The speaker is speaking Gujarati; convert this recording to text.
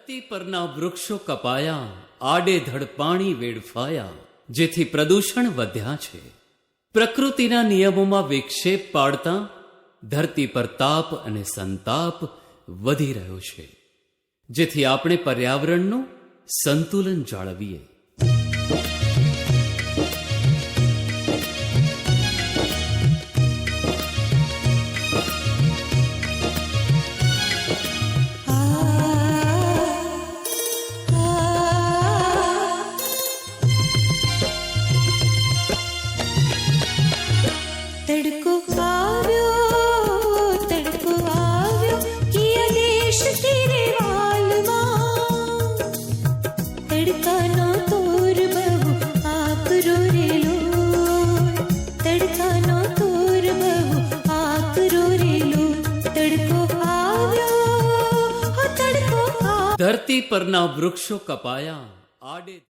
ધરતી પરના વૃક્ષો કપાયા, આડેધડ પાણી વેડફાયા, જેથી પ્રદૂષણ વધ્યા છે. પ્રકૃતિના નિયમોમાં વિક્ષેપ પાડતા ધરતી પર તાપ અને સંતાપ વધી રહ્યો છે, જેથી આપણે પર્યાવરણનું સંતુલન જાળવીએ. તડકો આવ્યો કિયા દેશ તેરે વાલમાં. તડકાનો તોર બહુ આકરો રેલો, તડકાનો તોર બહુ આકરો રેલો. તડકો આવ્યો, તડકો આવ્યો. ધરતી પરના વૃક્ષો કપાયા, આડે